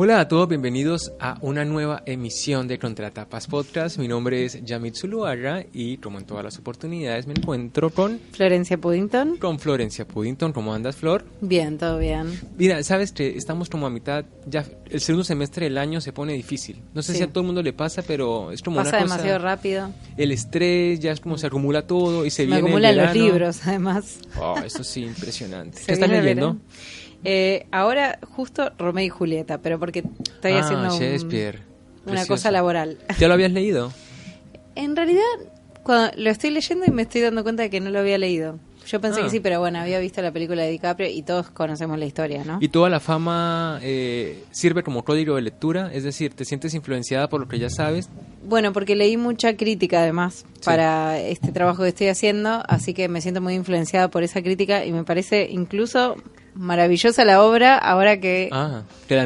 Hola a todos, bienvenidos a una nueva emisión de Contratapas Podcast. Mi nombre es Yamit Zuluaga y como en todas las oportunidades me encuentro con Florencia Puddington. Con Florencia Puddington. ¿Cómo andas, Flor? Bien, todo bien. Mira, sabes que estamos como a mitad, ya el segundo semestre del año se pone difícil. No sé si a todo el mundo le pasa, pero es como pasa una cosa... demasiado rápido. El estrés, ya es como se acumula todo y se viene acumulan el verano. Los libros, además. Oh, eso sí, impresionante. Se ¿Qué estás viene el leyendo? Ahora justo Romeo y Julieta, pero porque estoy haciendo Shakespeare. una Precioso. cosa laboral. ¿Ya lo habías leído? En realidad, cuando lo estoy leyendo y me estoy dando cuenta de que no lo había leído. Yo pensé que sí, pero bueno, había visto la película de DiCaprio y todos conocemos la historia, ¿no? Y toda la fama sirve como código de lectura, es decir, ¿te sientes influenciada por lo que ya sabes? Bueno, porque leí mucha crítica además para este trabajo que estoy haciendo, así que me siento muy influenciada por esa crítica y me parece incluso maravillosa la obra, ahora que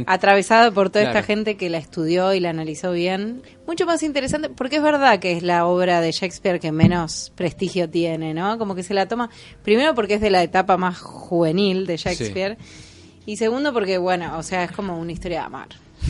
atravesada por toda esta gente que la estudió y la analizó bien. Mucho más interesante, porque es verdad que es la obra de Shakespeare que menos prestigio tiene, ¿no? Como que se la toma, primero porque es de la etapa más juvenil de Shakespeare, y segundo porque, bueno, o sea, es como una historia de amar.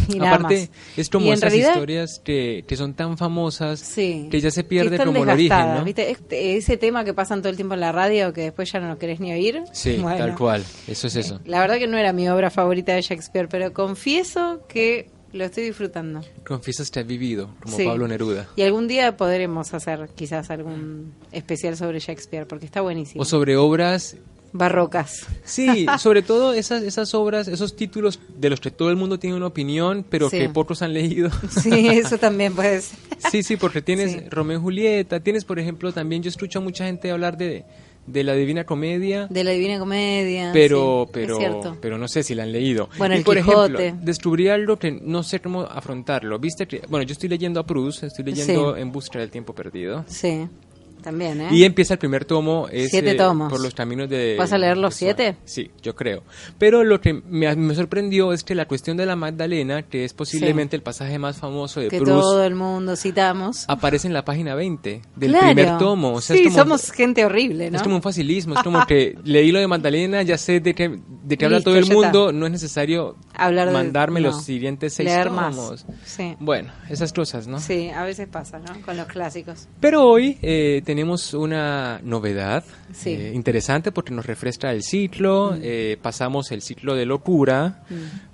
Y aparte, es como esas realidad, historias que son tan famosas que ya se que pierde están como el origen, ¿no? ¿Viste? Ese tema que pasan todo el tiempo en la radio que después ya no lo querés ni oír. Sí, bueno, tal cual, eso es eso. La verdad que no era mi obra favorita de Shakespeare, pero confieso que lo estoy disfrutando. Confiesas que has vivido, como Pablo Neruda. Y algún día podremos hacer quizás algún especial sobre Shakespeare, porque está buenísimo. O sobre obras... barrocas. Sí, sobre todo esas obras, esos títulos de los que todo el mundo tiene una opinión, pero que pocos han leído. Sí, eso también puede ser. Sí, porque tienes Romeo y Julieta, tienes, por ejemplo, también yo escucho a mucha gente hablar de la Divina Comedia. De la Divina Comedia, pero no sé si la han leído. Bueno, y el por Quijote. ejemplo, descubrí algo que no sé cómo afrontarlo. ¿Viste? Bueno, yo estoy leyendo a Proust, estoy leyendo En busca del tiempo perdido. Sí. También, ¿eh? Y empieza el primer tomo, 7 tomos. Por los caminos de... ¿Vas a leer los 7? Sí, yo creo. Pero lo que me sorprendió es que la cuestión de la Magdalena, que es posiblemente el pasaje más famoso de Proust... Que todo el mundo citamos. Aparece en la página 20 del primer tomo. O sea, sí, es como, somos gente horrible, ¿no? Es como un facilismo, es como que leí lo de Magdalena, ya sé de qué habla todo el mundo, no es necesario mandarme los siguientes 6 leer tomos. Más. Sí. Bueno, esas cosas, ¿no? Sí, a veces pasa, ¿no? Con los clásicos. Pero hoy tenemos una novedad interesante porque nos refresca el ciclo, pasamos el ciclo de locura,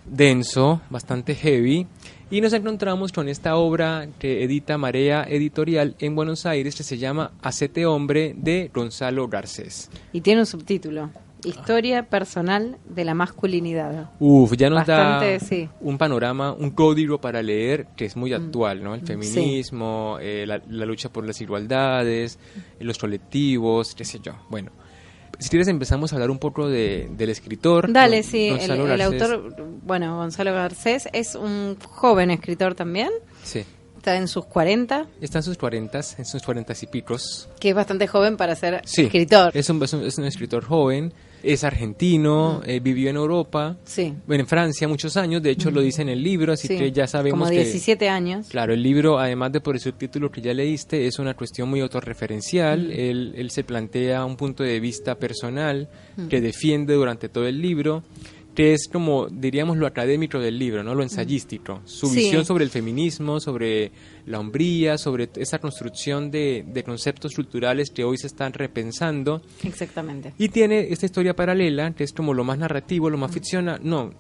denso, bastante heavy, y nos encontramos con esta obra que edita Marea Editorial en Buenos Aires que se llama Hacete hombre, de Gonzalo Garcés. Y tiene un subtítulo: Historia personal de la masculinidad. Ya nos bastante, da un panorama, un código para leer que es muy actual, ¿no? El feminismo, la lucha por las igualdades, los colectivos, qué sé yo. Bueno, si quieres empezamos a hablar un poco del escritor. Dale, el autor, bueno, Gonzalo Garcés es un joven escritor también. Sí. Está en sus 40. Está en sus 40, en sus 40 y picos. Que es bastante joven para ser escritor. Es un escritor joven, es argentino, vivió en Europa, bueno, en Francia muchos años, de hecho lo dice en el libro, así que ya sabemos como 17 años. Claro, el libro, además de por el subtítulo que ya leíste, es una cuestión muy autorreferencial, él se plantea un punto de vista personal que defiende durante todo el libro, que es como, diríamos, lo académico del libro, ¿no? Lo ensayístico. Su visión sobre el feminismo, sobre la hombría, sobre esa construcción de conceptos culturales que hoy se están repensando. Exactamente. Y tiene esta historia paralela, que es como lo más narrativo, lo más ficcional. No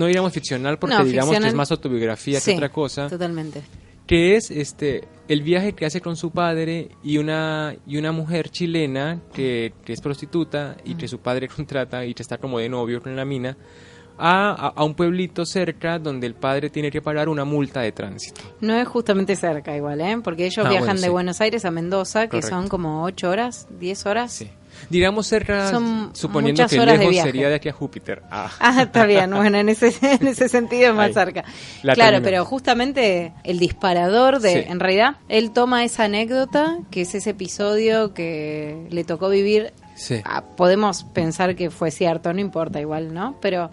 diríamos ficcional porque digamos que es más autobiografía que otra cosa. Totalmente. Que es el viaje que hace con su padre y una mujer chilena que es prostituta y que su padre contrata y que está como de novio con la mina a un pueblito cerca donde el padre tiene que pagar una multa de tránsito. No es justamente cerca igual, porque ellos viajan de Buenos Aires a Mendoza, que son como 8 horas, 10 horas. Sí. Digamos cerca, son suponiendo que lejos sería de aquí a Júpiter. Está bien, bueno, en ese sentido es más cerca. Claro, pero justamente el disparador en realidad, él toma esa anécdota, que es ese episodio que le tocó vivir. Podemos pensar que fue cierto, no importa igual, ¿no? Pero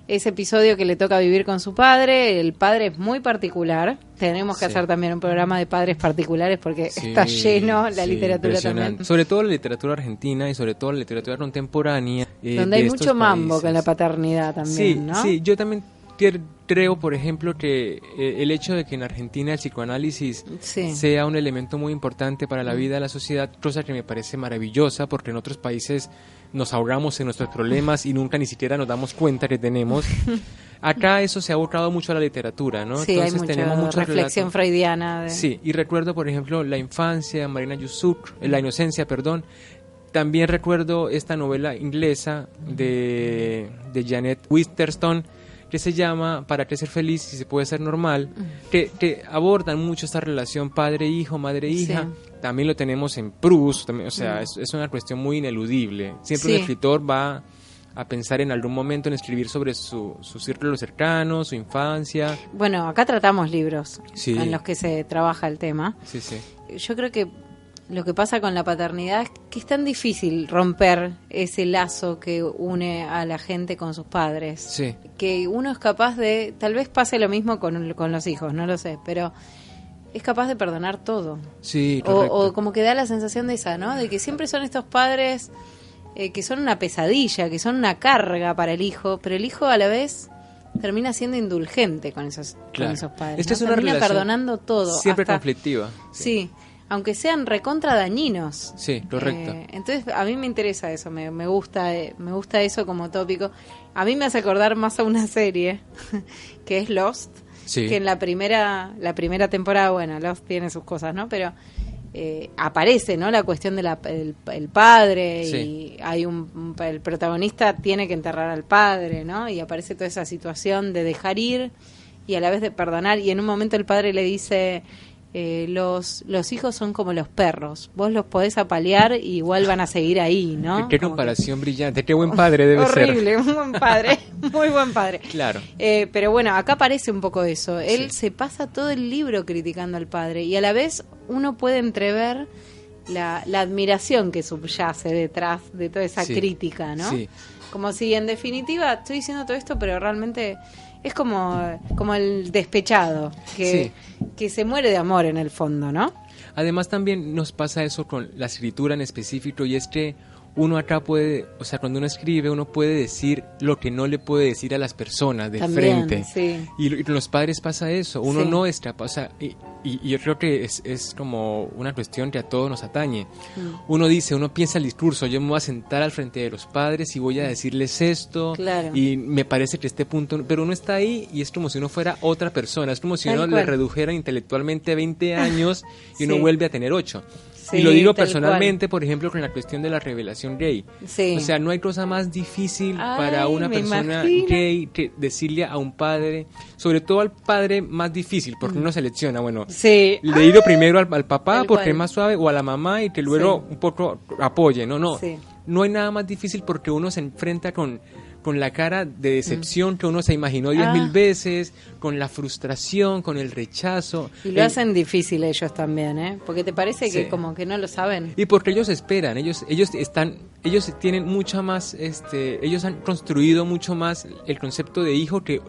ese episodio que le toca vivir con su padre, el padre es muy particular. Tenemos que hacer también un programa de padres particulares porque está lleno la literatura también. Sobre todo la literatura argentina y sobre todo la literatura contemporánea. Donde hay mucho mambo con la paternidad también, ¿no? Sí, yo también que creo, por ejemplo, que el hecho de que en Argentina el psicoanálisis sea un elemento muy importante para la vida de la sociedad, cosa que me parece maravillosa, porque en otros países nos ahogamos en nuestros problemas y nunca ni siquiera nos damos cuenta que tenemos. Acá eso se ha abocado mucho a la literatura, ¿no? Sí, entonces tenemos mucha reflexión freudiana. Sí, y recuerdo, por ejemplo, La infancia, Marina Yusuk, La inocencia, perdón. También recuerdo esta novela inglesa de Janet Winterson, que se llama Para crecer feliz si se puede ser normal, que abordan mucho esta relación padre-hijo, madre-hija. Sí. También lo tenemos en Proust, también, o sea, es una cuestión muy ineludible. Siempre un escritor va a pensar en algún momento en escribir sobre su círculo cercano, su infancia. Bueno, acá tratamos libros en los que se trabaja el tema. Sí, sí. Yo creo que lo que pasa con la paternidad es que es tan difícil romper ese lazo que une a la gente con sus padres. Sí. Que uno es capaz de, tal vez pase lo mismo con los hijos, no lo sé, pero es capaz de perdonar todo. Sí, correcto. O como que da la sensación de esa, ¿no? De que siempre son estos padres que son una pesadilla, que son una carga para el hijo, pero el hijo a la vez termina siendo indulgente con esos padres. Esta es una termina relación perdonando todo. Siempre conflictiva. Sí, aunque sean recontra dañinos. Sí, correcto. Entonces a mí me interesa eso, me gusta eso como tópico. A mí me hace acordar más a una serie que es Lost, que en la primera temporada, bueno, Lost tiene sus cosas, ¿no? Pero aparece, ¿no? La cuestión del el padre y hay el protagonista tiene que enterrar al padre, ¿no? Y aparece toda esa situación de dejar ir y a la vez de perdonar, y en un momento el padre le dice: los hijos son como los perros, vos los podés apalear y igual van a seguir ahí, ¿no? Qué comparación brillante, qué buen padre debe ser. Horrible, un buen padre, muy buen padre. Claro. Pero bueno, acá aparece un poco eso. Él se pasa todo el libro criticando al padre y a la vez uno puede entrever la admiración que subyace detrás de toda esa crítica, ¿no? Sí. Como si en definitiva estoy diciendo todo esto, pero realmente es como el despechado que se muere de amor en el fondo, ¿no? Además también nos pasa eso con la escritura en específico, y es que uno acá puede, o sea, cuando uno escribe, uno puede decir lo que no le puede decir a las personas de frente. Sí. Y con los padres pasa eso, uno no es capaz, o sea, y yo creo que es como una cuestión que a todos nos atañe. Uno piensa el discurso, yo me voy a sentar al frente de los padres y voy a decirles esto, y me parece que este punto, pero uno está ahí y es como si uno fuera otra persona, es como si uno le redujera intelectualmente 20 años y uno vuelve a tener 8. Sí, y lo digo personalmente, por ejemplo, con la cuestión de la revelación gay. Sí. O sea, no hay cosa más difícil para una persona gay que decirle a un padre, sobre todo al padre más difícil, porque uno selecciona, bueno, le digo primero al papá porque es más suave, o a la mamá y que luego un poco apoye, no hay nada más difícil porque uno se enfrenta con la cara de decepción que uno se imaginó 10.000 veces, con la frustración, con el rechazo. Y lo hacen difícil ellos también, ¿eh? Porque te parece que como que no lo saben. Y porque ellos esperan, ellos tienen mucha más, ellos han construido mucho más el concepto de hijo que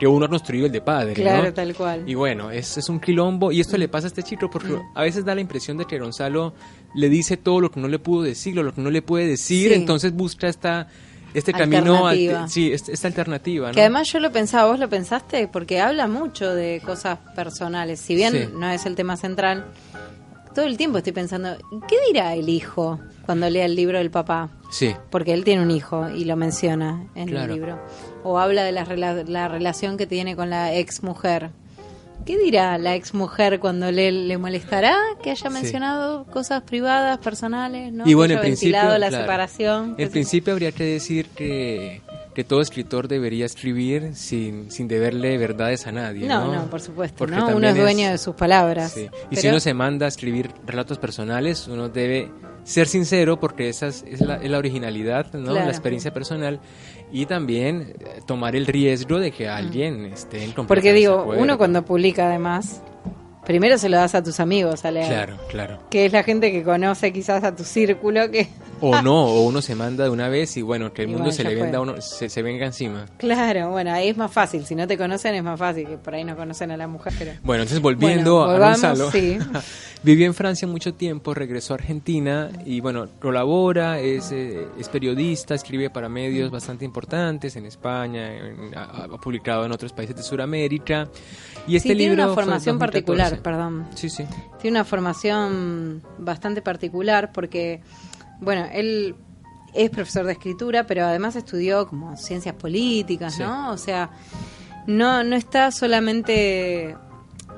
uno ha construido el de padre, claro, ¿no? Tal cual. Y bueno, es un quilombo, y esto le pasa a este chico porque a veces da la impresión de que Gonzalo le dice todo lo que no le pudo decir, lo que no le puede decir, entonces busca este camino, esta alternativa, ¿no? Que además yo lo pensaba, vos lo pensaste, porque habla mucho de cosas personales, si bien no es el tema central. Todo el tiempo estoy pensando, ¿qué dirá el hijo cuando lea el libro del papá? Sí. Porque él tiene un hijo y lo menciona en el libro. O habla de la relación que tiene con la ex mujer. ¿Qué dirá la ex mujer cuando le molestará que haya mencionado cosas privadas, personales, ¿no? Y bueno, que haya ventilado la separación. En principio habría que decir que todo escritor debería escribir sin deberle verdades a nadie, ¿no? No, por supuesto, porque ¿no? Uno es dueño de sus palabras. Sí. Y si uno se manda a escribir relatos personales, uno debe ser sincero, porque esa es la originalidad, ¿no? La experiencia personal, y también tomar el riesgo de que alguien esté en completa Porque digo, desacuerdo. Uno cuando publica además, primero se lo das a tus amigos a leer. Claro. Que es la gente que conoce quizás a tu círculo, que O no, o uno se manda de una vez y bueno, que el mundo se le venda fue. a uno, se venga encima. Claro, bueno, ahí es más fácil. Si no te conocen es más fácil, que por ahí no conocen a la mujer. Pero... Bueno, entonces volviendo a Gonzalo, sí. vivió en Francia mucho tiempo, regresó a Argentina y bueno, colabora, es periodista, escribe para medios bastante importantes en España, ha publicado en otros países de Sudamérica. Y este libro tiene una formación particular, perdón. Sí. Tiene una formación bastante particular porque, bueno, él es profesor de escritura, pero además estudió como ciencias políticas, ¿no? O sea, no está solamente,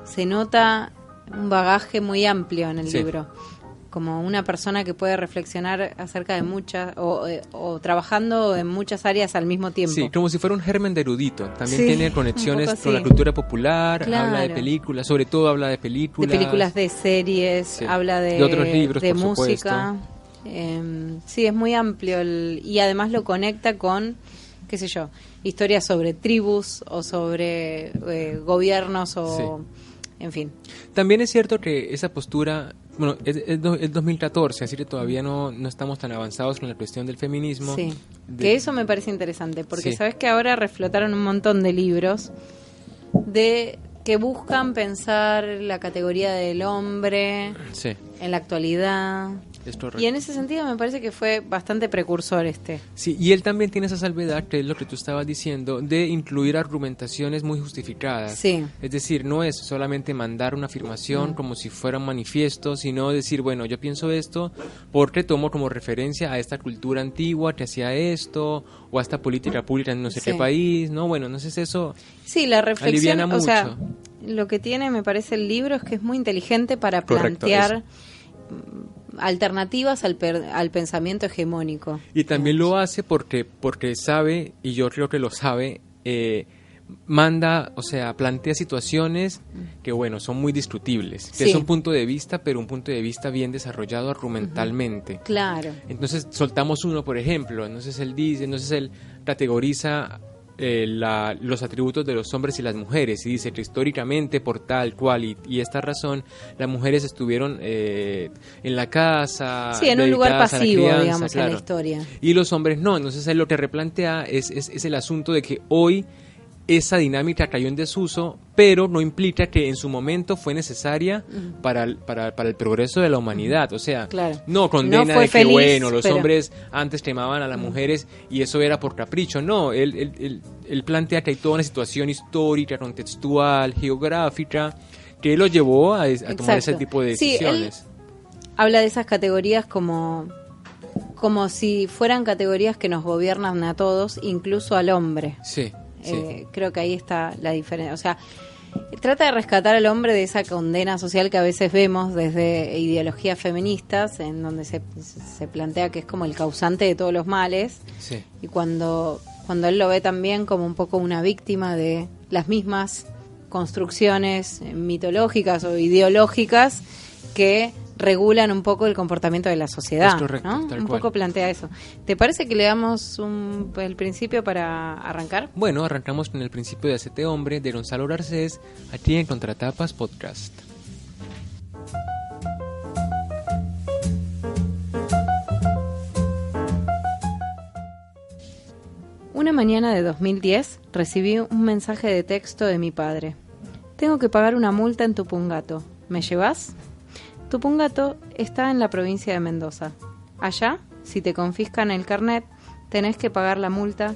se nota un bagaje muy amplio en el libro, como una persona que puede reflexionar acerca de muchas, o trabajando en muchas áreas al mismo tiempo. Sí, como si fuera un germen de erudito. También tiene conexiones con la cultura popular, habla de películas, sobre todo habla de películas. De películas, de series, habla de otros libros, de por música. Sí, es muy amplio y además lo conecta con, qué sé yo, historias sobre tribus o sobre gobiernos o... En fin. También es cierto que esa postura, bueno, es 2014, así que todavía no estamos tan avanzados con la cuestión del feminismo. Sí, que eso me parece interesante, porque sabes que ahora reflotaron un montón de libros que buscan pensar la categoría del hombre en la actualidad. Y en ese sentido me parece que fue bastante precursor este. Sí, y él también tiene esa salvedad, que es lo que tú estabas diciendo, de incluir argumentaciones muy justificadas. Sí. Es decir, no es solamente mandar una afirmación como si fuera un manifiesto, sino decir, bueno, yo pienso esto porque tomo como referencia a esta cultura antigua que hacía esto, o a esta política pública en no sé qué país, ¿no? Bueno, no sé si eso la reflexión, aliviana mucho. O sea, lo que tiene, me parece, el libro es que es muy inteligente para plantear alternativas al pensamiento hegemónico. Y también lo hace porque sabe, y yo creo que lo sabe, manda, o sea, plantea situaciones que, bueno, son muy discutibles. Es un punto de vista, pero un punto de vista bien desarrollado argumentalmente. Claro. Entonces, soltamos uno, por ejemplo, entonces él categoriza los atributos de los hombres y las mujeres y dice que históricamente por tal cual y esta razón las mujeres estuvieron en la casa, en un lugar pasivo, digamos, en la historia, y los hombres no. Entonces él lo que replantea es el asunto de que hoy esa dinámica cayó en desuso, pero no implica que en su momento fue necesaria para el progreso de la humanidad. O sea, no condena de que, bueno, los hombres antes quemaban a las mujeres y eso era por capricho. No, él plantea que hay toda una situación histórica, contextual, geográfica, que lo llevó a tomar ese tipo de decisiones. Sí, él habla de esas categorías como si fueran categorías que nos gobiernan a todos, incluso al hombre. Sí. Creo que ahí está la diferencia. O sea, trata de rescatar al hombre de esa condena social que a veces vemos desde ideologías feministas, en donde se plantea que es como el causante de todos los males. Y cuando él lo ve también como un poco una víctima de las mismas construcciones mitológicas o ideológicas que regulan un poco el comportamiento de la sociedad. Es correcto, ¿no? Un poco plantea eso. ¿Te parece que le damos el principio para arrancar? Bueno, arrancamos con el principio de Hacete Hombre, de Gonzalo Garcés, aquí en Contratapas Podcast. Una mañana de 2010 recibí un mensaje de texto de mi padre. Tengo que pagar una multa en Tupungato. ¿Me llevas? Tupungato está en la provincia de Mendoza. Allá, si te confiscan el carnet, tenés que pagar la multa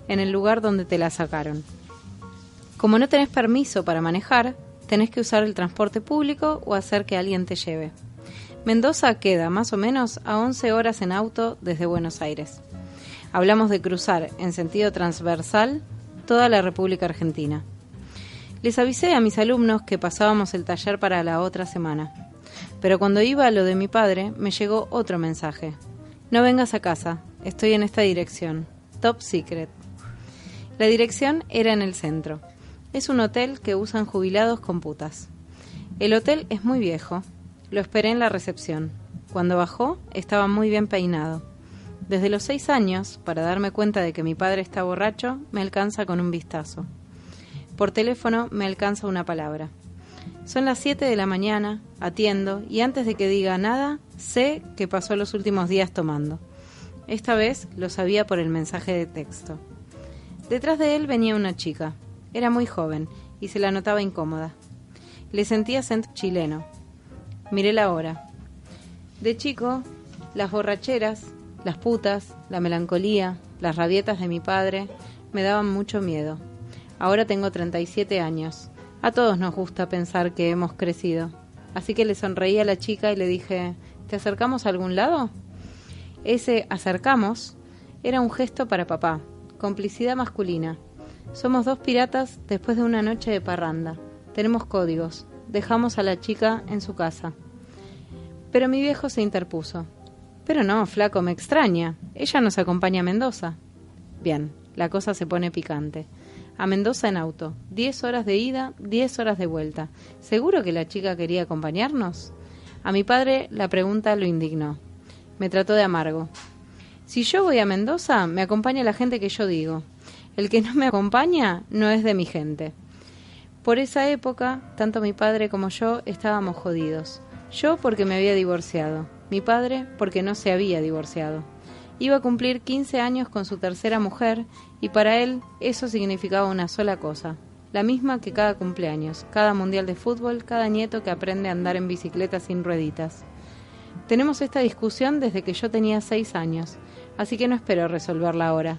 en el lugar donde te la sacaron. Como no tenés permiso para manejar, tenés que usar el transporte público o hacer que alguien te lleve. Mendoza queda más o menos a 11 horas en auto desde Buenos Aires. Hablamos de cruzar en sentido transversal toda la República Argentina. Les avisé a mis alumnos que pasábamos el taller para la otra semana. Pero cuando iba a lo de mi padre, me llegó otro mensaje. No vengas a casa, estoy en esta dirección. Top secret. La dirección era en el centro. Es un hotel que usan jubilados con putas. El hotel es muy viejo. Lo esperé en la recepción. Cuando bajó, estaba muy bien peinado. Desde los 6 años, para darme cuenta de que mi padre está borracho, me alcanza con un vistazo. Por teléfono me alcanza una palabra. Son las 7 de la mañana, atiendo, y antes de que diga nada, sé que pasó los últimos días tomando. Esta vez lo sabía por el mensaje de texto. Detrás de él venía una chica. Era muy joven y se la notaba incómoda. Le sentía acento chileno. Miré la hora. De chico, las borracheras, las putas, la melancolía, las rabietas de mi padre me daban mucho miedo. Ahora tengo 37 años. A todos nos gusta pensar que hemos crecido. Así que le sonreí a la chica y le dije, ¿te acercamos a algún lado? Ese acercamos era un gesto para papá, complicidad masculina. Somos dos piratas después de una noche de parranda. Tenemos códigos. Dejamos a la chica en su casa. Pero mi viejo se interpuso. Pero no, flaco, me extraña. Ella nos acompaña a Mendoza. Bien, la cosa se pone picante. A Mendoza en auto. 10 horas de ida, 10 horas de vuelta. ¿Seguro que la chica quería acompañarnos? A mi padre la pregunta lo indignó. Me trató de amargo. Si yo voy a Mendoza, me acompaña la gente que yo digo. El que no me acompaña no es de mi gente. Por esa época, tanto mi padre como yo estábamos jodidos. Yo porque me había divorciado. Mi padre porque no se había divorciado. Iba a cumplir 15 años con su tercera mujer y para él eso significaba una sola cosa, la misma que cada cumpleaños, cada mundial de fútbol, cada nieto que aprende a andar en bicicleta sin rueditas. Tenemos esta discusión desde que yo tenía 6 años, así que no espero resolverla ahora.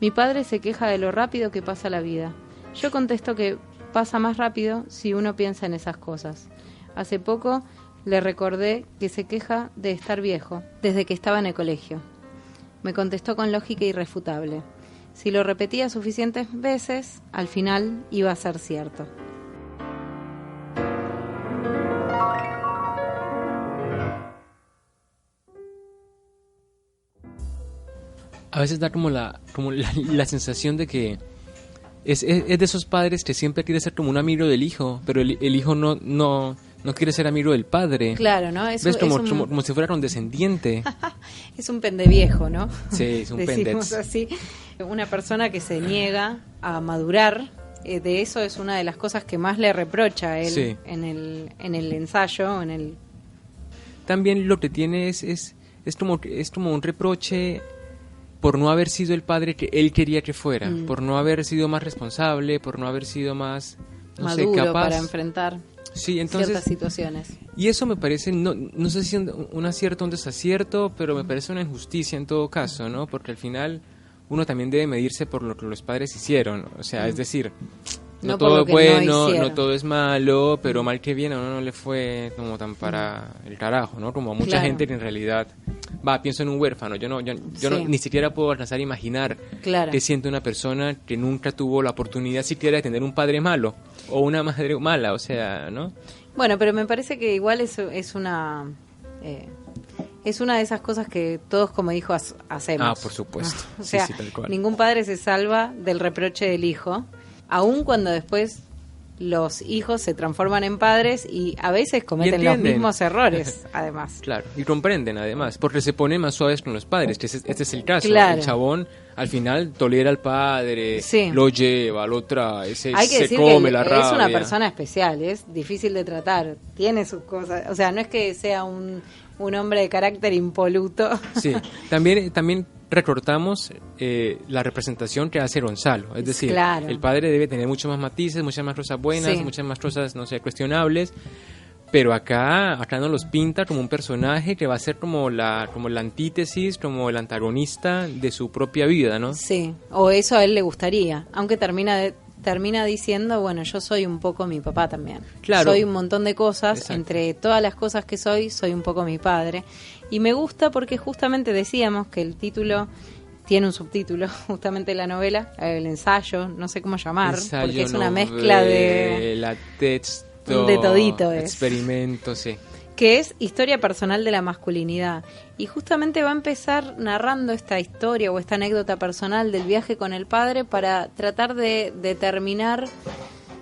Mi padre se queja de lo rápido que pasa la vida. Yo contesto que pasa más rápido si uno piensa en esas cosas. Hace poco le recordé que se queja de estar viejo, desde que estaba en el colegio. Me contestó con lógica irrefutable. Si lo repetía suficientes veces, al final iba a ser cierto. A veces da como la sensación de que es de esos padres que siempre quiere ser como un amigo del hijo, pero el hijo no quiere ser amigo del padre. Claro, ¿no? ¿Ves? Como si fuera condescendiente. Es un pendeviejo, ¿no? Sí, es un Decimos así. Una persona que se niega a madurar, de eso es una de las cosas que más le reprocha a él sí. en el ensayo, También lo que tiene es como un reproche por no haber sido el padre que él quería que fuera, por no haber sido más responsable, por no haber sido más maduro capaz para enfrentar ciertas situaciones. Y eso me parece, no sé si un acierto o un desacierto, pero me parece una injusticia en todo caso, ¿no? Porque al final uno también debe medirse por lo que los padres hicieron, o sea, es decir, no todo es bueno, no todo es malo, pero mal que bien a uno no le fue como tan para el carajo, ¿no? Como a mucha gente que en realidad, pienso en un huérfano, yo no, ni siquiera puedo alcanzar a imaginar qué siente una persona que nunca tuvo la oportunidad siquiera de tener un padre malo o una madre mala, o sea, ¿no? Bueno, pero me parece que igual es una de esas cosas que todos como hijos hacemos. Por supuesto. O sea, sí, tal cual. Ningún padre se salva del reproche del hijo, aun cuando después los hijos se transforman en padres y a veces cometen los mismos errores, además. Claro, y comprenden además, porque se ponen más suaves con los padres, que este es el caso. Claro. El chabón al final tolera al padre, lo lleva, lo trae, se come la rabia. Es una persona especial, es difícil de tratar, tiene sus cosas, o sea, no es que sea un hombre de carácter impoluto. Sí, también recortamos la representación que hace Gonzalo, es decir, el padre debe tener muchos más matices, muchas más cosas buenas, muchas más cosas, no sé, cuestionables, pero acá nos los pinta como un personaje que va a ser como la antítesis, como el antagonista de su propia vida, ¿no? Sí, o eso a él le gustaría, aunque termina diciendo, bueno, yo soy un poco mi papá también. Claro. Soy un montón de cosas, exacto. Entre todas las cosas que soy un poco mi padre. Y me gusta porque justamente decíamos que el título tiene un subtítulo, justamente la novela, el ensayo, no sé cómo llamar, porque es una mezcla de todito, experimento, sí. Que es historia personal de la masculinidad. Y justamente va a empezar narrando esta historia o esta anécdota personal del viaje con el padre para tratar de determinar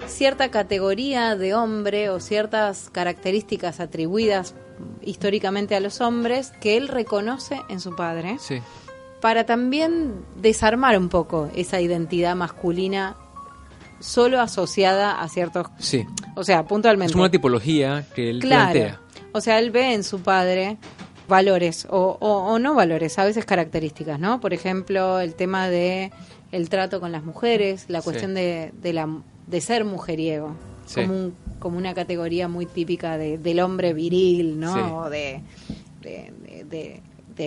cierta categoría de hombre o ciertas características atribuidas históricamente a los hombres que él reconoce en su padre. Sí. Para también desarmar un poco esa identidad masculina solo asociada a ciertos O sea, puntualmente. Es una tipología que él claro. plantea. O sea, él ve en su padre valores o no valores, a veces características, ¿no? Por ejemplo, el tema de el trato con las mujeres, la cuestión de ser mujeriego, sí. como una categoría muy típica del hombre viril, ¿no? Sí. O de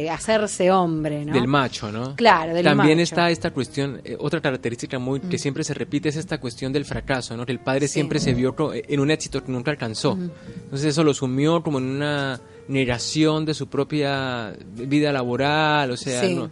hacerse hombre, ¿no? Del macho, ¿no? Claro, del También macho. está esta cuestión, otra característica que siempre se repite es esta cuestión del fracaso, ¿no? Que el padre siempre se vio en un éxito que nunca alcanzó. Entonces eso lo sumió como en una negación de su propia vida laboral, o sea, ¿no?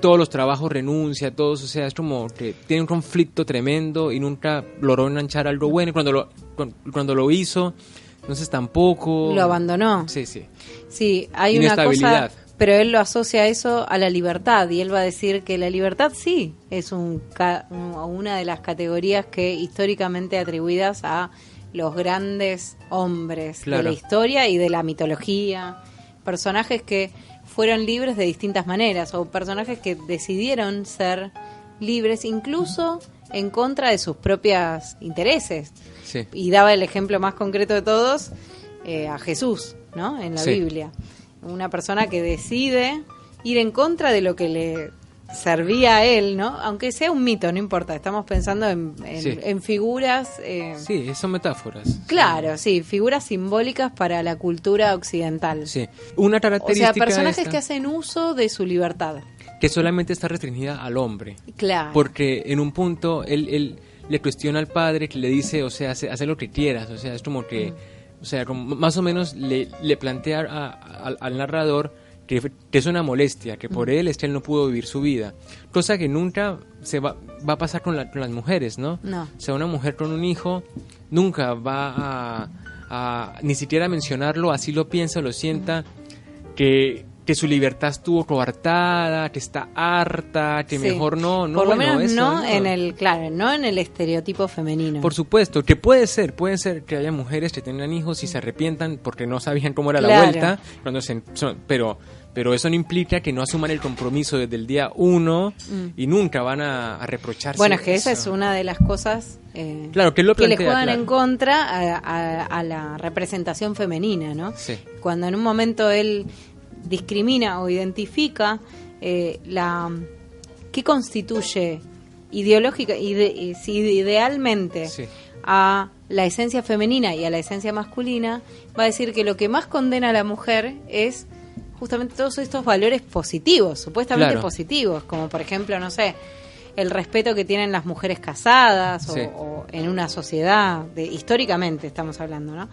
Todos los trabajos renuncia, todos, o sea, es como que tiene un conflicto tremendo y nunca logró enganchar algo bueno, y cuando lo hizo, entonces tampoco... Lo abandonó. Sí, sí. Sí, hay una cosa, pero él lo asocia a eso a la libertad, y él va a decir que la libertad sí es una de las categorías que históricamente atribuidas a los grandes hombres de la historia y de la mitología, personajes que fueron libres de distintas maneras, o personajes que decidieron ser libres incluso en contra de sus propios intereses. Sí. Y daba el ejemplo más concreto de todos, a Jesús, ¿no? En la Biblia. Una persona que decide ir en contra de lo que le servía a él, ¿no? Aunque sea un mito, no importa. Estamos pensando en figuras... sí, son metáforas. Claro, sí, figuras simbólicas para la cultura occidental. Sí. Una característica... O sea, personajes que hacen uso de su libertad. Que solamente está restringida al hombre. Claro. Porque en un punto él le cuestiona al padre, que le dice, o sea, hace lo que quieras. O sea, es como que... O sea, como más o menos le plantea al narrador que es una molestia, que por él es que él no pudo vivir su vida. Cosa que nunca se va a pasar con las mujeres, ¿no? No. O sea, una mujer con un hijo nunca va a ni siquiera mencionarlo, así lo piensa o lo sienta, que su libertad estuvo coartada, que está harta, que mejor no. Por lo menos eso, no en el estereotipo femenino. Por supuesto, que puede ser que haya mujeres que tengan hijos y se arrepientan porque no sabían cómo era la vuelta, pero eso no implica que no asuman el compromiso desde el día 1 y nunca van a reprocharse. Bueno, es que esa es una de las cosas que le juegan en contra a la representación femenina, ¿no? Sí. Cuando en un momento él discrimina o identifica qué constituye ideológica idealmente a la esencia femenina y a la esencia masculina, va a decir que lo que más condena a la mujer es justamente todos estos valores positivos, supuestamente positivos, como por ejemplo, no sé, el respeto que tienen las mujeres casadas o en una sociedad, históricamente estamos hablando, ¿no?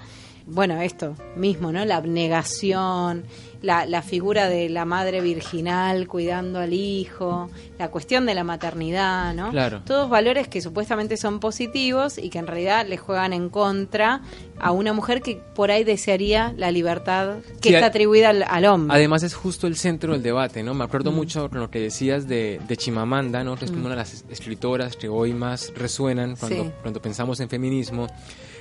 Bueno, esto mismo, ¿no? La abnegación, la figura de la madre virginal cuidando al hijo, la cuestión de la maternidad, ¿no? Claro. Todos valores que supuestamente son positivos y que en realidad le juegan en contra a una mujer que por ahí desearía la libertad que está atribuida al hombre. Además es justo el centro del debate, ¿no? Me acuerdo mucho con lo que decías de Chimamanda, ¿no? Que es una de las escritoras que hoy más resuenan cuando pensamos en feminismo.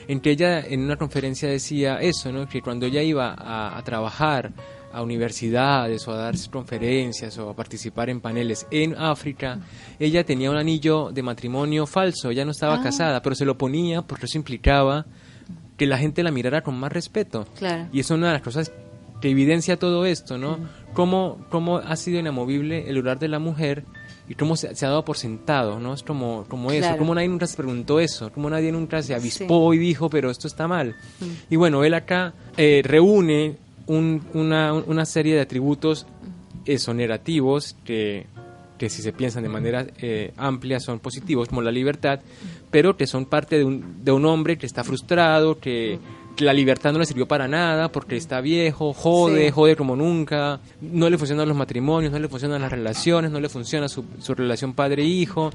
En que ella en una conferencia decía eso, ¿no? Que cuando ella iba a trabajar a universidades o a dar conferencias o a participar en paneles en África, ella tenía un anillo de matrimonio falso, ella no estaba casada, pero se lo ponía porque eso implicaba que la gente la mirara con más respeto. Claro. Y es una de las cosas que evidencia todo esto, ¿no? Cómo ha sido inamovible el lugar de la mujer y cómo se ha dado por sentado, ¿no? Es como eso, cómo nadie nunca se preguntó eso, cómo nadie nunca se avispó y dijo, pero esto está mal. Y bueno, él acá reúne una serie de atributos negativos que si se piensan de manera amplia son positivos, como la libertad, pero que son parte de un hombre que está frustrado, que la libertad no le sirvió para nada porque está viejo, jode como nunca, no le funcionan los matrimonios, no le funcionan las relaciones, no le funciona su relación padre-hijo.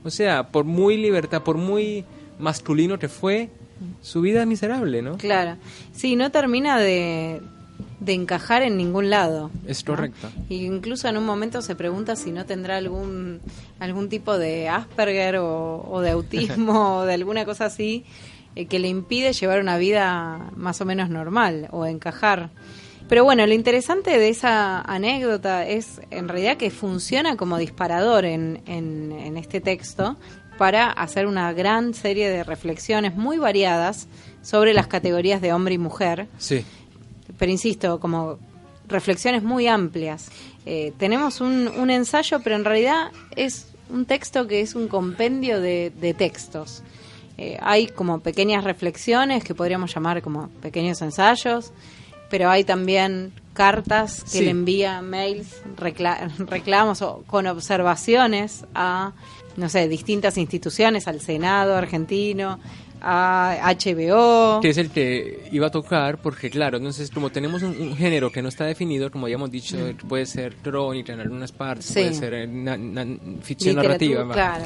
O sea, por muy libertad, por muy masculino que fue, su vida es miserable, ¿no? Claro. Sí, no termina de encajar en ningún lado. Es correcto. ¿No? Y incluso en un momento se pregunta si no tendrá algún tipo de Asperger o de autismo o de alguna cosa así que le impide llevar una vida más o menos normal o encajar. Pero bueno, lo interesante de esa anécdota es en realidad que funciona como disparador en este texto para hacer una gran serie de reflexiones muy variadas sobre las categorías de hombre y mujer. Sí. Pero insisto, como reflexiones muy amplias. Tenemos un ensayo, pero en realidad es un texto que es un compendio de textos. Hay como pequeñas reflexiones que podríamos llamar como pequeños ensayos, pero hay también cartas que le envían, mails, reclamos o con observaciones a, no sé, distintas instituciones, al Senado argentino, a HBO. Que es el que iba a tocar, porque claro, entonces como tenemos un género que no está definido, como habíamos dicho, puede ser crónica en algunas partes, puede ser ficción narrativa. Claro.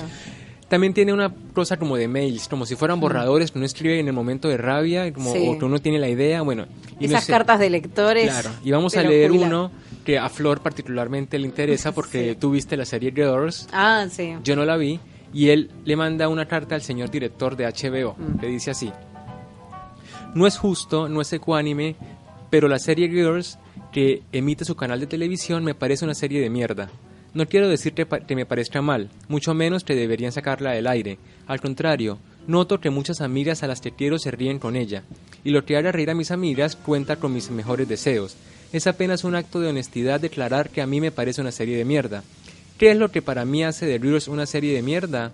También tiene una cosa como de mails, como si fueran borradores que uno escribe en el momento de rabia, como, o que uno tiene la idea, bueno. Y esas cartas de lectores. Claro, y vamos a leer uno que a Flor particularmente le interesa porque tú viste la serie Girls. Ah, sí. Yo no la vi, y él le manda una carta al señor director de HBO, que dice así: no es justo, no es ecuánime, pero la serie Girls que emite su canal de televisión me parece una serie de mierda. No quiero decirte que me parezca mal, mucho menos que deberían sacarla del aire. Al contrario, noto que muchas amigas a las que quiero se ríen con ella, y lo que haga reír a mis amigas cuenta con mis mejores deseos. Es apenas un acto de honestidad declarar que a mí me parece una serie de mierda. ¿Qué es lo que para mí hace de Girls una serie de mierda?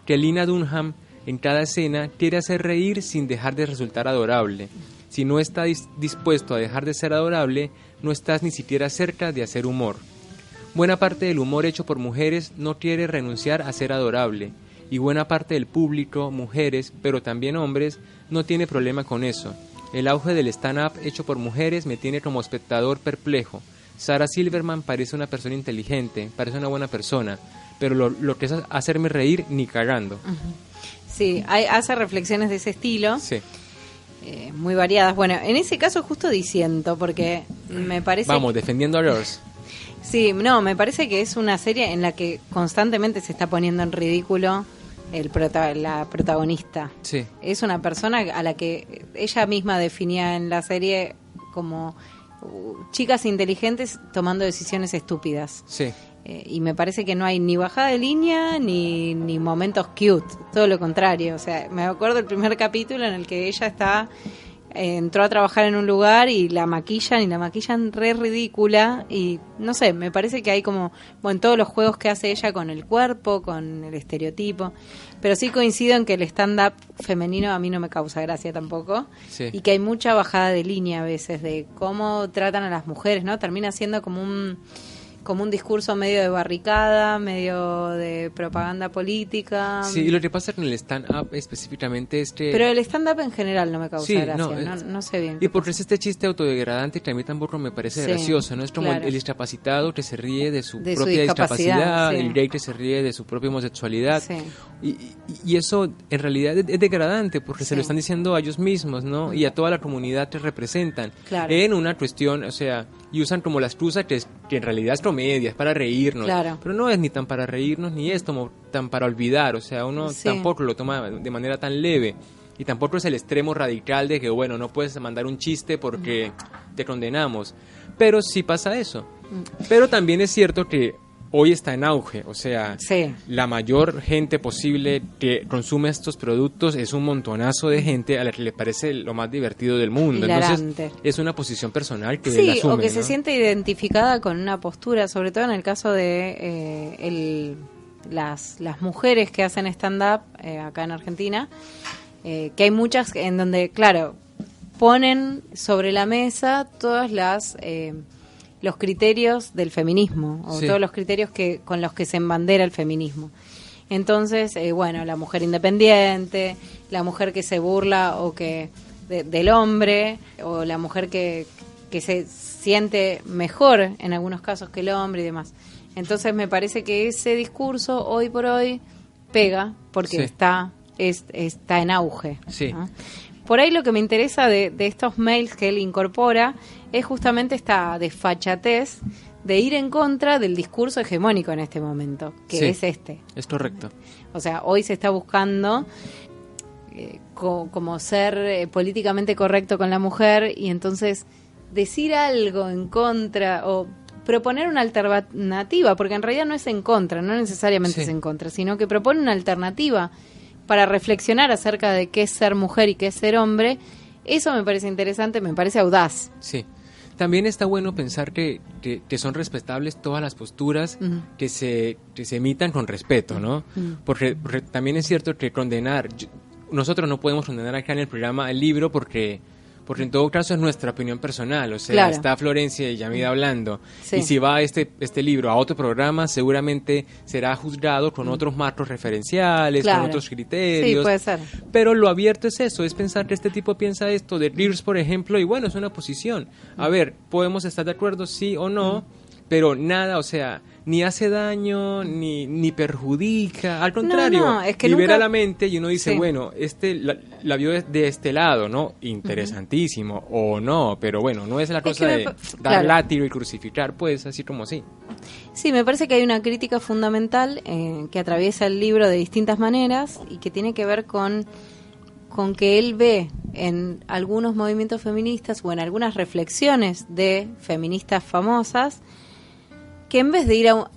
Que Lena Dunham en cada escena quiere hacer reír sin dejar de resultar adorable. Si no estás dispuesto a dejar de ser adorable, no estás ni siquiera cerca de hacer humor. Buena parte del humor hecho por mujeres no quiere renunciar a ser adorable, y buena parte del público, mujeres, pero también hombres, no tiene problema con eso. El auge del stand-up hecho por mujeres me tiene como espectador perplejo. Sarah Silverman parece una persona inteligente, parece una buena persona, pero lo que es hacerme reír ni cagando. Sí, hace reflexiones de ese estilo. Sí. Muy variadas. Bueno, en ese caso justo diciendo, porque me parece... Vamos, defendiendo a Girls. Sí, no, me parece que es una serie en la que constantemente se está poniendo en ridículo la protagonista. Sí. Es una persona a la que ella misma definía en la serie como chicas inteligentes tomando decisiones estúpidas. Sí. Y me parece que no hay ni bajada de línea ni momentos cute, todo lo contrario. O sea, me acuerdo el primer capítulo en el que ella entró a trabajar en un lugar y la maquillan re ridícula, y no sé, me parece que hay como, bueno, todos los juegos que hace ella con el cuerpo, con el estereotipo, pero sí coincido en que el stand-up femenino a mí no me causa gracia tampoco, y que hay mucha bajada de línea a veces de cómo tratan a las mujeres, ¿no? Termina siendo como un discurso medio de barricada, medio de propaganda política. Sí, y lo que pasa con el stand-up específicamente es que... Pero el stand-up en general no me causa gracia, no sé bien. Y porque es este chiste autodegradante que a mí tampoco me parece gracioso, ¿no? Es como el discapacitado que se ríe de su propia discapacidad, el gay que se ríe de su propia homosexualidad. Sí. Y eso en realidad es degradante porque se lo están diciendo a ellos mismos, ¿no? Y a toda la comunidad que representan. Claro. En una cuestión, o sea, y usan como la excusa que en realidad es comedia, es para reírnos, pero no es ni tan para reírnos ni es como tan para olvidar, o sea, uno tampoco lo toma de manera tan leve, y tampoco es el extremo radical de que, bueno, no puedes mandar un chiste porque te condenamos, pero sí pasa eso. Pero también es cierto que hoy está en auge, o sea, la mayor gente posible que consume estos productos es un montonazo de gente a la que le parece lo más divertido del mundo. Hilarante. Entonces es una posición personal que él asume, o que ¿no? se siente identificada con una postura, sobre todo en el caso de las mujeres que hacen stand-up acá en Argentina, que hay muchas en donde, claro, ponen sobre la mesa todas los criterios del feminismo, o todos los criterios con los que se embandera el feminismo. Entonces, bueno, la mujer independiente, la mujer que se burla del hombre, o la mujer que se siente mejor en algunos casos que el hombre y demás. Entonces me parece que ese discurso hoy por hoy pega porque está en auge. Sí. ¿No? Por ahí lo que me interesa de estos mails que él incorpora es justamente esta desfachatez de ir en contra del discurso hegemónico en este momento, que es este. Es correcto. O sea, hoy se está buscando como ser políticamente correcto con la mujer, y entonces decir algo en contra o proponer una alternativa, porque en realidad no es en contra, no necesariamente es en contra, sino que propone una alternativa para reflexionar acerca de qué es ser mujer y qué es ser hombre. Eso me parece interesante, me parece audaz. Sí. También está bueno pensar que son respetables todas las posturas que se emitan con respeto, ¿no? Porque también es cierto que nosotros no podemos condenar acá en el programa el libro porque en todo caso es nuestra opinión personal, o sea, está Florencia y Yamida hablando, y si va este libro a otro programa, seguramente será juzgado con otros marcos referenciales, con otros criterios. Sí, puede ser. Pero lo abierto es eso, es pensar que este tipo piensa esto de Rilke, por ejemplo, y bueno, es una posición. A ver, podemos estar de acuerdo, sí o no, pero nada, o sea, ni hace daño, ni perjudica, al contrario, es que libera nunca... la mente y uno dice, bueno, la vio de este lado, ¿no? Interesantísimo, o no, pero bueno, no es la cosa de dar látigo y crucificar, pues, así como sí. Sí, me parece que hay una crítica fundamental que atraviesa el libro de distintas maneras y que tiene que ver con que él ve en algunos movimientos feministas o en algunas reflexiones de feministas famosas que en vez de ir a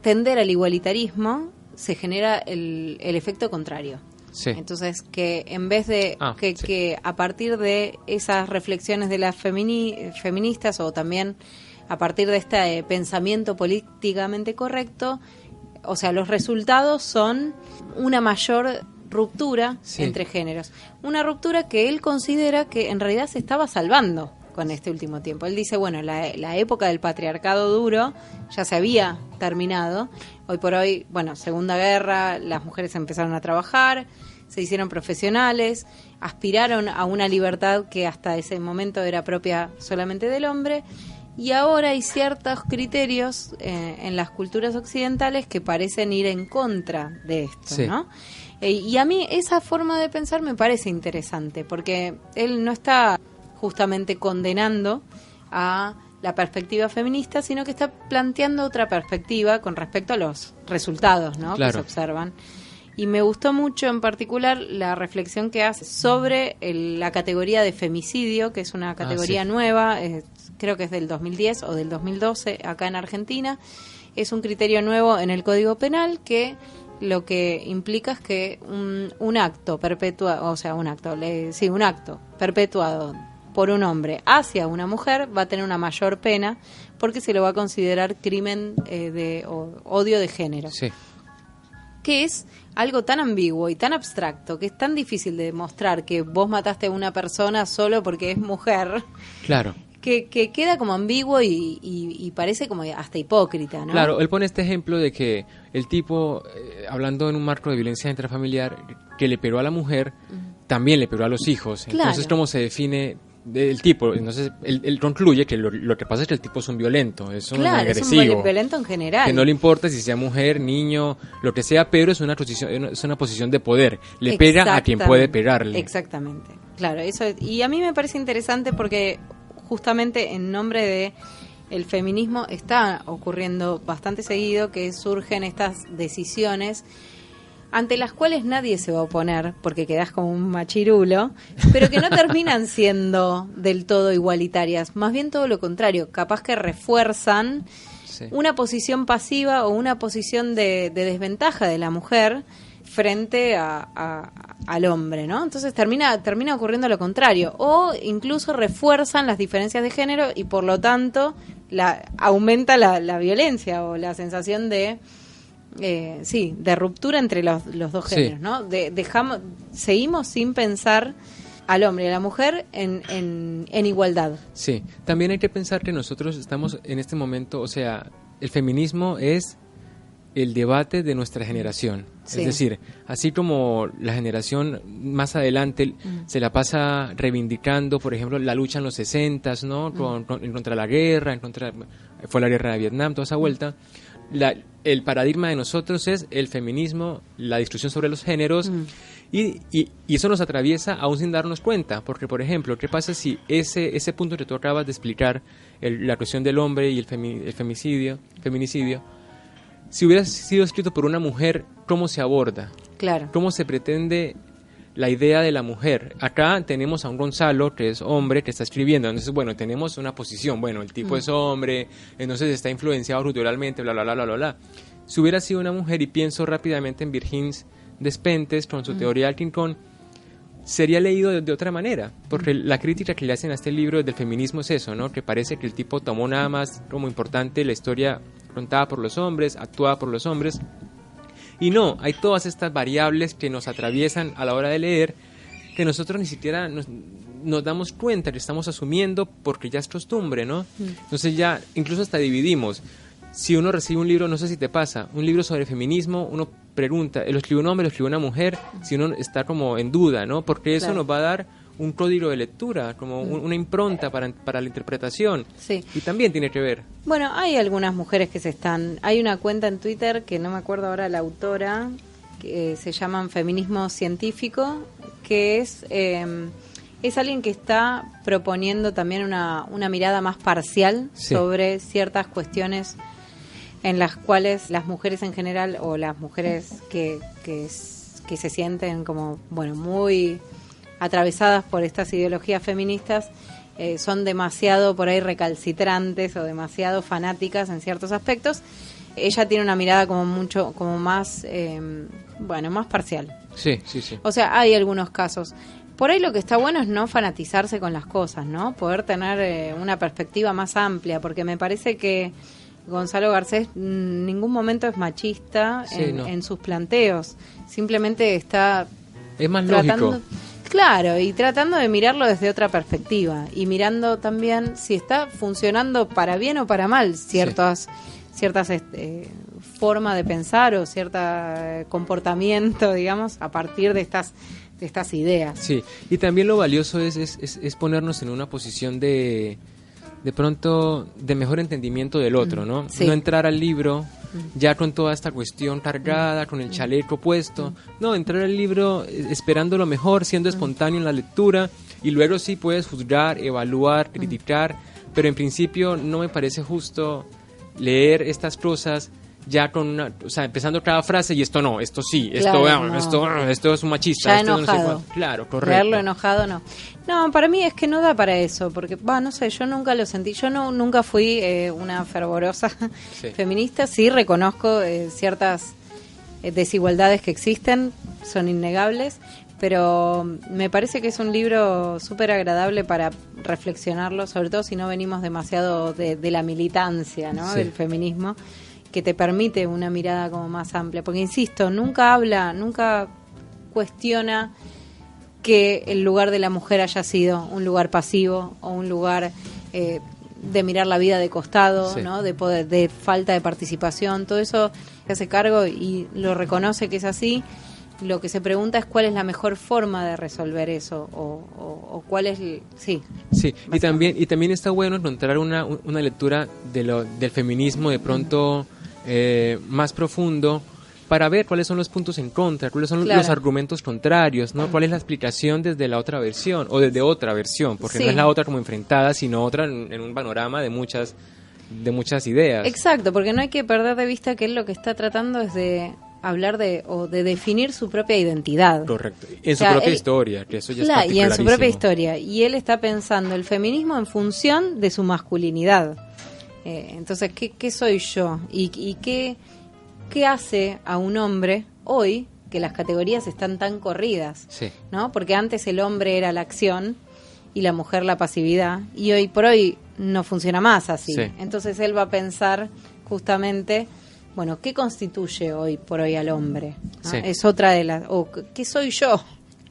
tender al igualitarismo, se genera el efecto contrario. Sí. Entonces, que en vez de que a partir de esas reflexiones de las feministas o también a partir de este pensamiento políticamente correcto, o sea, los resultados son una mayor ruptura entre géneros. Una ruptura que él considera que en realidad se estaba salvando con este último tiempo. Él dice, bueno, la época del patriarcado duro ya se había terminado. Hoy por hoy, bueno, Segunda Guerra, las mujeres empezaron a trabajar, se hicieron profesionales, aspiraron a una libertad que hasta ese momento era propia solamente del hombre, y ahora hay ciertos criterios en las culturas occidentales que parecen ir en contra de esto, ¿no? Y a mí esa forma de pensar me parece interesante, porque él no está justamente condenando a la perspectiva feminista, sino que está planteando otra perspectiva con respecto a los resultados, ¿no? Que se observan. Y me gustó mucho en particular la reflexión que hace sobre la categoría de femicidio, que es una categoría nueva, creo que es del 2010 o del 2012 acá en Argentina. Es un criterio nuevo en el Código Penal que lo que implica es que un acto perpetuado, o sea, un acto perpetuado por un hombre hacia una mujer va a tener una mayor pena porque se lo va a considerar crimen de odio de género. Sí. Que es algo tan ambiguo y tan abstracto, que es tan difícil de demostrar que vos mataste a una persona solo porque es mujer. Claro. Que queda como ambiguo y parece como hasta hipócrita, ¿no? Claro, él pone este ejemplo de que el tipo, hablando en un marco de violencia intrafamiliar, que le pegó a la mujer, también le pegó a los hijos. Claro. Entonces, ¿cómo se define el tipo? Entonces, él concluye que lo que pasa es que el tipo es un violento, es un agresivo. Es un violento en general. Que no le importa si sea mujer, niño, lo que sea, pero es una posición de poder. Le pega a quien puede pegarle. Exactamente, claro. Eso y a mí me parece interesante porque justamente en nombre de el feminismo está ocurriendo bastante seguido que surgen estas decisiones ante las cuales nadie se va a oponer porque quedás como un machirulo, pero que no terminan siendo del todo igualitarias, más bien todo lo contrario, capaz que refuerzan una posición pasiva o una posición de desventaja de la mujer frente al hombre, ¿no? Entonces termina ocurriendo lo contrario, o incluso refuerzan las diferencias de género y por lo tanto aumenta la violencia o la sensación de ruptura entre los dos géneros, ¿no? Seguimos sin pensar al hombre y a la mujer en igualdad. Sí, también hay que pensar que nosotros estamos en este momento, o sea, el feminismo es el debate de nuestra generación. Sí. Es decir, así como la generación más adelante se la pasa reivindicando, por ejemplo, la lucha en los 60s, ¿no? En contra de la guerra, fue la guerra de Vietnam, toda esa vuelta. El paradigma de nosotros es el feminismo, la discusión sobre los géneros, y eso nos atraviesa aún sin darnos cuenta, porque, por ejemplo, ¿qué pasa si ese punto que tú acabas de explicar, la cuestión del hombre y el feminicidio, si hubiera sido escrito por una mujer, ¿cómo se aborda? Claro. ¿Cómo se pretende la idea de la mujer. Acá tenemos a un Gonzalo, que es hombre, que está escribiendo. Entonces, bueno, tenemos una posición. Bueno, el tipo es hombre, entonces está influenciado culturalmente, bla, bla, bla, bla, bla, bla. Si hubiera sido una mujer, y pienso rápidamente en Virgins Despentes, con su teoría del King Kong, sería leído de otra manera, porque la crítica que le hacen a este libro del feminismo es eso, ¿no? Que parece que el tipo tomó nada más como importante la historia contada por los hombres, actuada por los hombres, y no, hay todas estas variables que nos atraviesan a la hora de leer, que nosotros ni siquiera nos damos cuenta, que estamos asumiendo porque ya es costumbre, ¿no? Entonces ya, incluso hasta dividimos. Si uno recibe un libro, no sé si te pasa, un libro sobre feminismo, uno pregunta, ¿lo escribió un hombre, lo escribió una mujer? Si uno está como en duda, ¿no? Porque eso nos va a dar un código de lectura, como una impronta para la interpretación. Sí. Y también tiene que ver. Bueno, hay algunas mujeres que hay una cuenta en Twitter, que no me acuerdo ahora la autora, que se llaman Feminismo Científico, que es alguien que está proponiendo también una mirada más parcial sobre ciertas cuestiones en las cuales las mujeres en general, o las mujeres que se sienten como, bueno, muy atravesadas por estas ideologías feministas, son demasiado por ahí recalcitrantes o demasiado fanáticas en ciertos aspectos. Ella tiene una mirada como más, más parcial. Sí. O sea, hay algunos casos. Por ahí lo que está bueno es no fanatizarse con las cosas, ¿no? Poder tener una perspectiva más amplia, porque me parece que Gonzalo Garcés en ningún momento es machista en sus planteos. Simplemente está es más lógico. Claro, y tratando de mirarlo desde otra perspectiva y mirando también si está funcionando para bien o para mal ciertas formas de pensar o cierto comportamiento, digamos, a partir de estas ideas. Sí, y también lo valioso es ponernos en una posición de pronto de mejor entendimiento del otro, ¿no? Sí. No entrar al libro ya con toda esta cuestión cargada, con el chaleco puesto. No, entrar al libro esperando lo mejor, siendo espontáneo en la lectura, y luego sí puedes juzgar, evaluar, criticar, pero en principio no me parece justo leer estas cosas ya con empezando cada frase y esto no, esto sí, esto es un machista, ya esto enojado. No sé, claro, correcto. Leerlo enojado no. No, para mí es que no da para eso, porque no sé, yo nunca lo sentí, yo nunca fui una fervorosa feminista, sí reconozco ciertas desigualdades que existen, son innegables, pero me parece que es un libro súper agradable para reflexionarlo, sobre todo si no venimos demasiado de la militancia, ¿no? Del feminismo, que te permite una mirada como más amplia, porque insisto, nunca cuestiona que el lugar de la mujer haya sido un lugar pasivo o un lugar de mirar la vida de costado, ¿no? De falta de participación, todo eso se hace cargo y lo reconoce que es así. Lo que se pregunta es cuál es la mejor forma de resolver eso o cuál es y también está bueno encontrar una lectura del feminismo de pronto más profundo, para ver cuáles son los puntos en contra, cuáles son los argumentos contrarios, ¿no? Cuál es la explicación desde la otra versión o desde otra versión, porque no es la otra como enfrentada, sino otra en un panorama de muchas ideas. Exacto, porque no hay que perder de vista que él lo que está tratando es de hablar de definir su propia identidad. Correcto. En su propia historia, que eso ya es particularísimo. Y en su propia historia. Y él está pensando el feminismo en función de su masculinidad. Entonces, ¿qué soy yo? ¿Y qué hace a un hombre hoy que las categorías están tan corridas? Sí. ¿No? Porque antes el hombre era la acción y la mujer la pasividad. Y hoy por hoy no funciona más así. Sí. Entonces él va a pensar justamente... Bueno, ¿qué constituye hoy por hoy al hombre? ¿No? Sí. Es otra de las... ¿qué soy yo?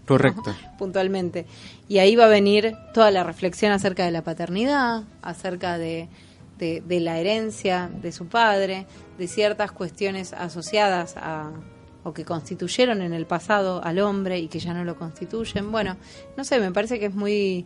Correcto. ¿No? Puntualmente. Y ahí va a venir toda la reflexión acerca de la paternidad, acerca de la herencia de su padre, de ciertas cuestiones asociadas o que constituyeron en el pasado al hombre y que ya no lo constituyen. Bueno, no sé, me parece que es muy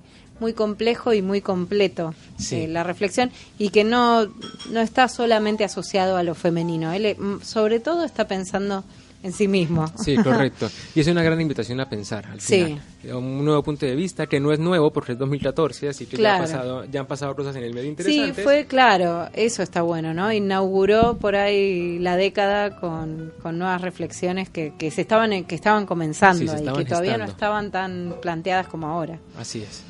complejo y muy completo la reflexión, y que no está solamente asociado a lo femenino. Él sobre todo está pensando en sí mismo. Sí, correcto. Y es una gran invitación a pensar al final. Un nuevo punto de vista que no es nuevo porque es 2014, así que claro. ya han pasado cosas en el medio interesantes. Sí, fue claro, eso está bueno, ¿no? Inauguró por ahí la década con nuevas reflexiones que estaban comenzando, sí, y que todavía no estaban tan planteadas como ahora. Así es.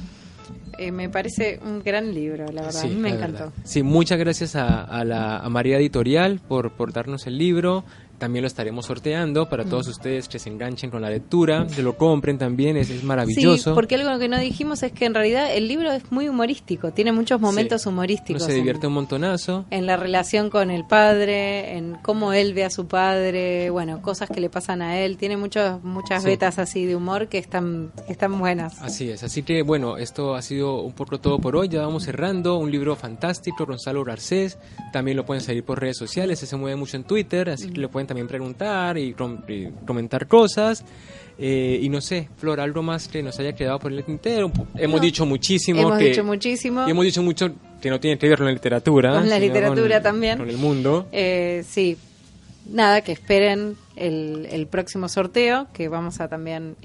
Me parece un gran libro, la verdad. Sí, a mí me encantó. Verdad. Sí, muchas gracias a María Editorial por darnos el libro. También lo estaremos sorteando para todos ustedes que se enganchen con la lectura, que lo compren también, es maravilloso. Sí, porque algo que no dijimos es que en realidad el libro es muy humorístico, tiene muchos momentos humorísticos. Uno se divierte un montonazo. En la relación con el padre, en cómo él ve a su padre, bueno, cosas que le pasan a él, tiene muchas vetas así de humor que están buenas. Así es, así que bueno, esto ha sido un poco todo por hoy, ya vamos cerrando, un libro fantástico, Gonzalo Garcés, también lo pueden seguir por redes sociales, se mueve mucho en Twitter, así que le pueden también preguntar y comentar cosas. Y no sé, Flor, algo más que nos haya quedado por el tintero. Hemos dicho muchísimo. Y hemos dicho mucho que no tiene que ver con la literatura. Con la literatura también. Con el mundo. Sí. Nada, que esperen el próximo sorteo, que vamos a también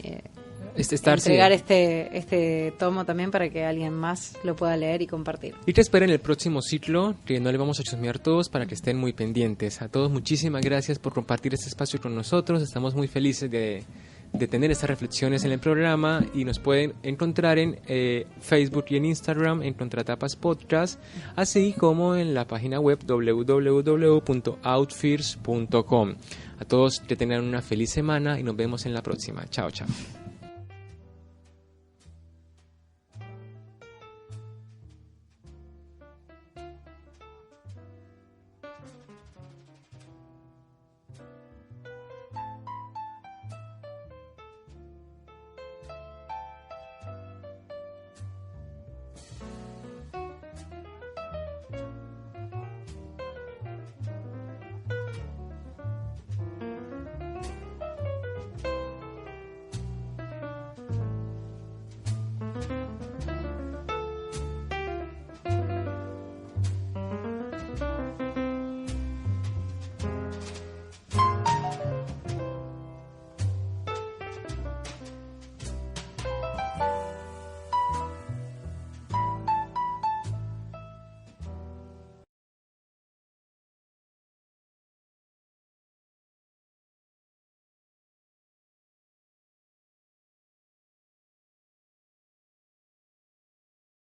entregar este tomo también para que alguien más lo pueda leer y compartir. Y que esperen el próximo ciclo, que no le vamos a chusmear todos para que estén muy pendientes. A todos muchísimas gracias por compartir este espacio con nosotros. Estamos muy felices de tener estas reflexiones en el programa y nos pueden encontrar en Facebook y en Instagram en Contratapas Podcast, así como en la página web www.outfears.com. A todos que tengan una feliz semana y nos vemos en la próxima. Chao, chao.